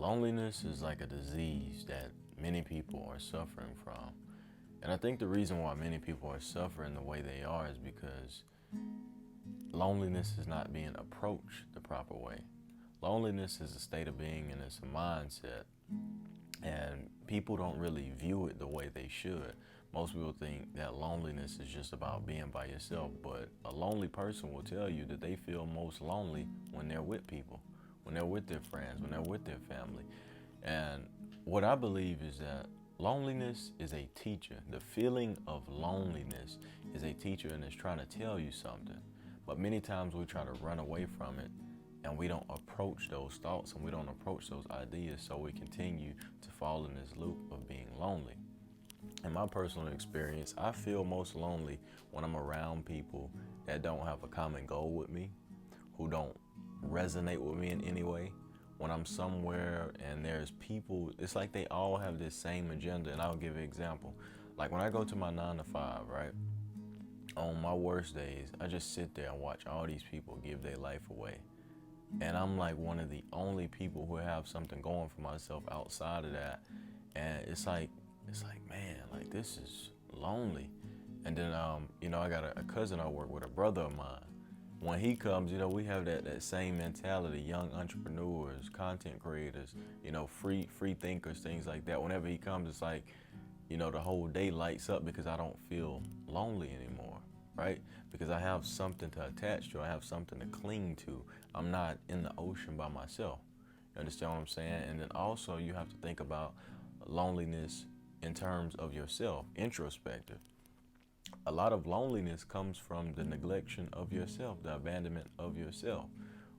Loneliness is like a disease that many people are suffering from. And I think the reason why many people are suffering the way they are is because loneliness is not being approached the proper way. Loneliness is a state of being and it's a mindset. And people don't really view it the way they should. Most people think that loneliness is just about being by yourself, but a lonely person will tell you that they feel most lonely when they're with people, when they're with their friends, when they're with their family. And what I believe is that loneliness is a teacher. The feeling of loneliness is a teacher and it's trying to tell you something. But many times we try to run away from it and we don't approach those thoughts and we don't approach those ideas, so we continue to fall in this loop of being lonely. In my personal experience, I feel most lonely when I'm around people that don't have a common goal with me, who don't resonate with me in any way. When I'm somewhere and there's people, it's like they all have this same agenda. And I'll give an example. Like when I go to my 9 to 5, right? On my worst days, I just sit there and watch all these people give their life away. And I'm like one of the only people who have something going for myself outside of that. And it's like, man, like this is lonely. And then, I got a cousin I work with, a brother of mine. When he comes, we have that same mentality, young entrepreneurs, content creators, free thinkers, things like that. Whenever he comes, it's like, the whole day lights up because I don't feel lonely anymore, right? Because I have something to attach to, I have something to cling to. I'm not in the ocean by myself. You understand what I'm saying? And then also you have to think about loneliness in terms of yourself, introspective. A lot of loneliness comes from the neglection of yourself, the abandonment of yourself.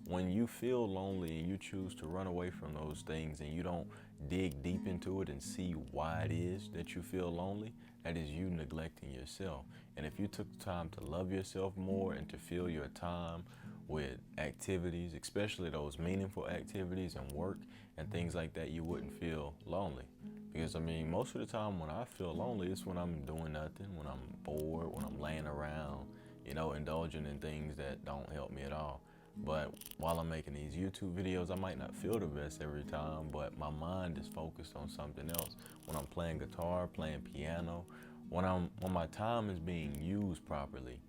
When you feel lonely and you choose to run away from those things and you don't dig deep into it and see why it is that you feel lonely, that is you neglecting yourself. And if you took the time to love yourself more and to fill your time with activities, especially those meaningful activities and work and things like that, you wouldn't feel lonely. Because most of the time when I feel lonely, it's when I'm doing nothing, when I'm bored, when I'm laying around, indulging in things that don't help me at all. But while I'm making these YouTube videos, I might not feel the best every time, but my mind is focused on something else. When I'm playing guitar, playing piano, when my time is being used properly,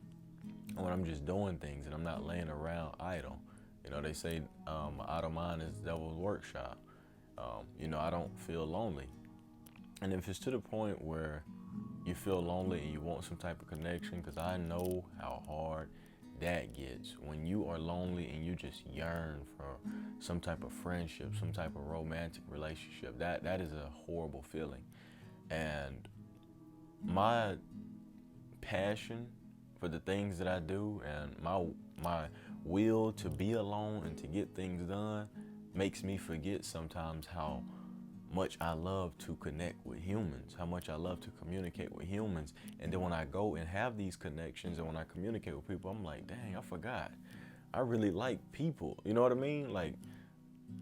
when I'm just doing things and I'm not laying around idle. They say idle mind is the devil's workshop. I don't feel lonely. And if it's to the point where you feel lonely and you want some type of connection, because I know how hard that gets when you are lonely and you just yearn for some type of friendship, some type of romantic relationship. That is a horrible feeling. And my passion for the things that I do and my will to be alone and to get things done makes me forget sometimes how much I love to connect with humans, how much I love to communicate with humans. And then when I go and have these connections and when I communicate with people, I'm like, dang, I forgot. I really like people. You know what I mean? Like,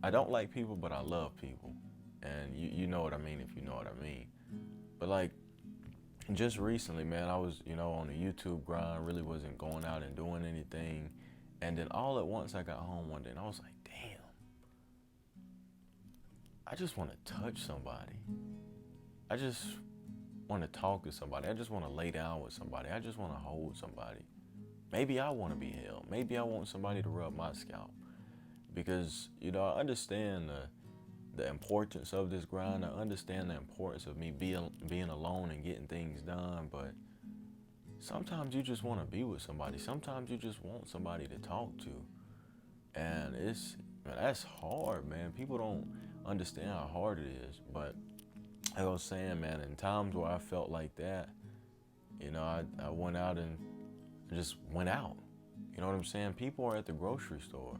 I don't like people, but I love people. And you know what I mean if you know what I mean. But like, just recently, man, I was, on the YouTube grind, really wasn't going out and doing anything. And then all at once I got home one day and I was like, damn, I just want to touch somebody. I just want to talk to somebody. I just want to lay down with somebody. I just want to hold somebody. Maybe I want to be held. Maybe I want somebody to rub my scalp. Because, I understand the importance of this grind. I understand the importance of me being alone and getting things done. But sometimes you just want to be with somebody. Sometimes you just want somebody to talk to. And that's hard, man. People don't understand how hard it is. But like I was saying, man, in times where I felt like that, I went out and just went out. You know what I'm saying? People are at the grocery store.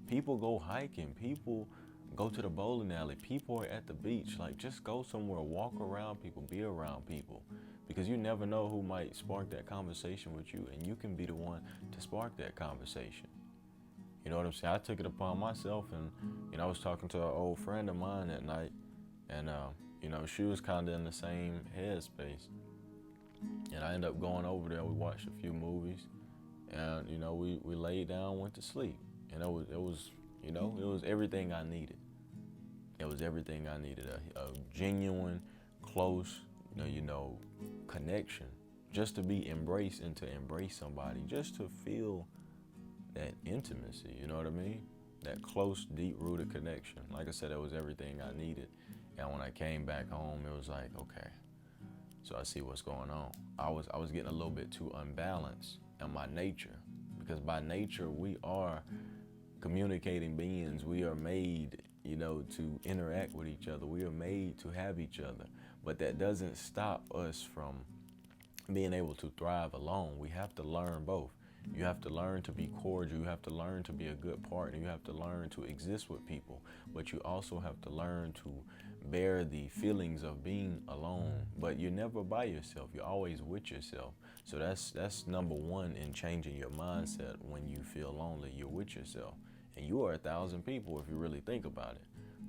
People go hiking. People go to the bowling alley. People are at the beach. Like, just go somewhere, walk around people, be around people. Because you never know who might spark that conversation with you, and you can be the one to spark that conversation. You know what I'm saying? I took it upon myself, and I was talking to an old friend of mine that night, and she was kind of in the same headspace. And I ended up going over there. We watched a few movies, and we laid down, went to sleep, and it was everything I needed. It was everything I needed, a genuine, close, you know, connection, just to be embraced and to embrace somebody, just to feel that intimacy, you know what I mean? That close, deep-rooted connection. Like I said, it was everything I needed. And when I came back home, it was like, okay, so I see what's going on. I was getting a little bit too unbalanced in my nature, because by nature we are communicating beings. We are made, to interact with each other. We are made to have each other. But that doesn't stop us from being able to thrive alone. We have to learn both. You have to learn to be cordial. You have to learn to be a good partner. You have to learn to exist with people. But you also have to learn to bear the feelings of being alone. But you're never by yourself. You're always with yourself. So that's number one in changing your mindset. When you feel lonely, you're with yourself. And you are 1,000 people if you really think about it.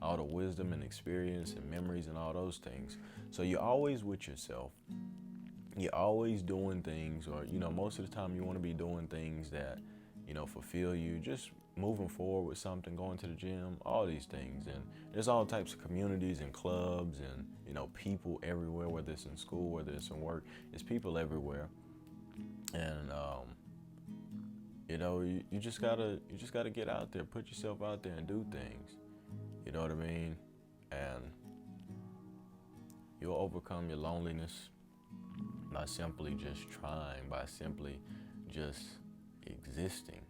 All the wisdom and experience and memories and all those things. So you're always with yourself. You're always doing things, or most of the time you want to be doing things that fulfill you, just moving forward with something, going to the gym, all these things. And there's all types of communities and clubs and people everywhere, whether it's in school, whether it's in work. There's people everywhere. And you just gotta get out there, put yourself out there and do things, you know what I mean? And you'll overcome your loneliness by simply just trying, by simply just existing.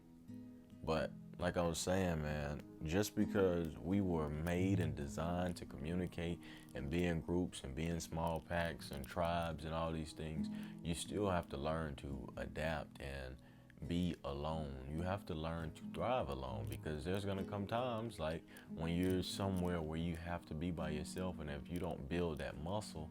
But like I was saying, man, just because we were made and designed to communicate and be in groups and be in small packs and tribes and all these things, you still have to learn to adapt and be alone. You have to learn to thrive alone, because there's gonna come times like when you're somewhere where you have to be by yourself, and if you don't build that muscle,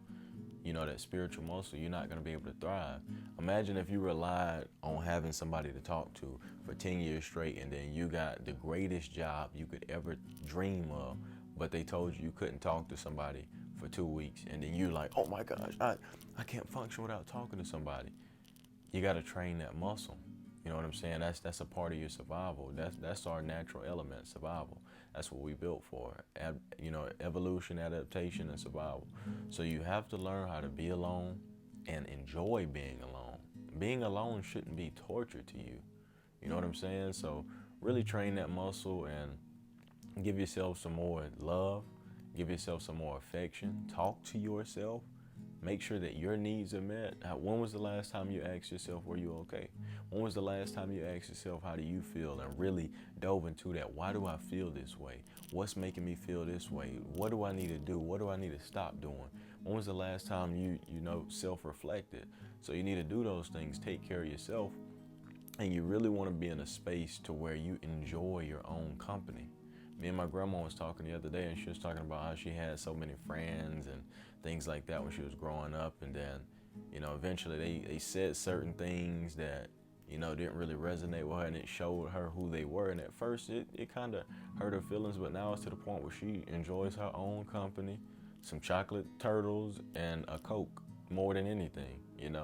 that spiritual muscle, you're not going to be able to thrive. Imagine if you relied on having somebody to talk to for 10 years straight, and then you got the greatest job you could ever dream of, but they told you couldn't talk to somebody for 2 weeks, and then you're like, oh my gosh, I can't function without talking to somebody. You got to train that muscle. You know what I'm saying? That's a part of your survival. That's our natural element, survival. That's what we built for. Evolution, adaptation, and survival. So you have to learn how to be alone and enjoy being alone. Being alone shouldn't be torture to you. You know what I'm saying? So really train that muscle and give yourself some more love. Give yourself some more affection. Talk to yourself. Make sure that your needs are met. When was the last time you asked yourself, were you okay? When was the last time you asked yourself, how do you feel? And really dove into that. Why do I feel this way? What's making me feel this way? What do I need to do? What do I need to stop doing? When was the last time you self-reflected? So you need to do those things. Take care of yourself. And you really want to be in a space to where you enjoy your own company. Me and my grandma was talking the other day, and she was talking about how she had so many friends and things like that when she was growing up. And then, eventually they said certain things that, didn't really resonate with her, and it showed her who they were. And at first it kind of hurt her feelings, but now it's to the point where she enjoys her own company, some chocolate turtles and a Coke more than anything, and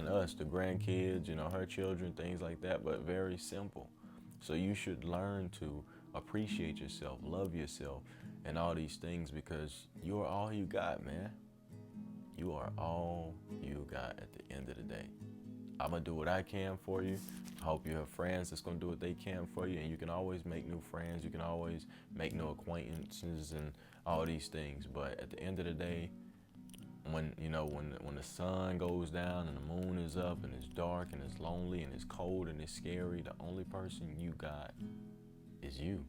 us, the grandkids, her children, things like that, but very simple. So you should learn to appreciate yourself, love yourself, and all these things, because you are all you got, man. You are all you got at the end of the day. I'm going to do what I can for you. I hope you have friends that's going to do what they can for you, and you can always make new friends. You can always make new acquaintances and all these things. But at the end of the day, when the sun goes down and the moon is up and it's dark and it's lonely and it's cold and it's scary, the only person you got is you.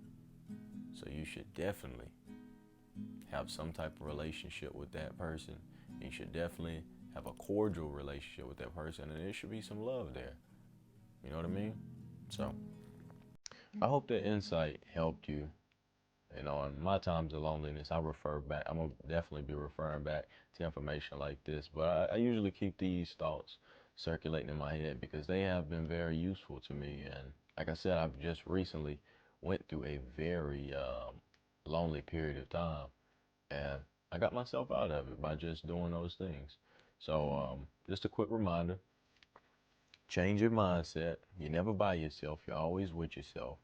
So you should definitely have some type of relationship with that person. You should definitely have a cordial relationship with that person, and there should be some love there. You know what I mean? So I hope that insight helped you. In my times of loneliness, I refer back. I'm gonna definitely be referring back to information like this, but I usually keep these thoughts circulating in my head because they have been very useful to me. And like I said, I've just recently went through a very lonely period of time, and I got myself out of it by just doing those things. So just a quick reminder: change your mindset. You're never by yourself. You're always with yourself.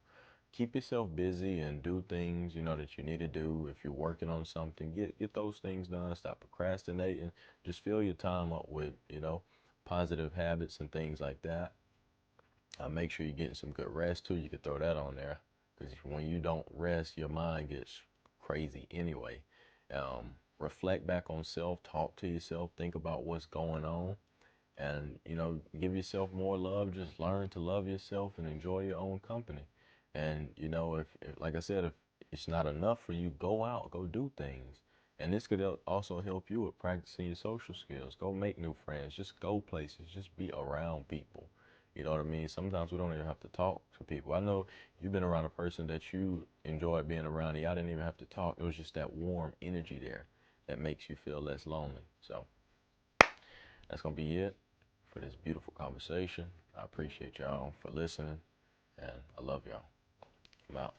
keep yourself busy and do things, that you need to do. If you're working on something, get those things done. Stop procrastinating. Just fill your time up with, positive habits and things like that. Make sure you're getting some good rest too. You could throw that on there, because when you don't rest, your mind gets crazy anyway. Reflect back on self, talk to yourself, think about what's going on, and give yourself more love. Just learn to love yourself and enjoy your own company. And if like I said, if it's not enough for you, go out, go do things. And this could also help you with practicing your social skills. Go make new friends, just go places, just be around people. You know what I mean? Sometimes we don't even have to talk to people. I know you've been around a person that you enjoyed being around, and y'all didn't even have to talk. It was just that warm energy there that makes you feel less lonely. So that's gonna be it for this beautiful conversation. I appreciate y'all for listening, and I love y'all. I'm out.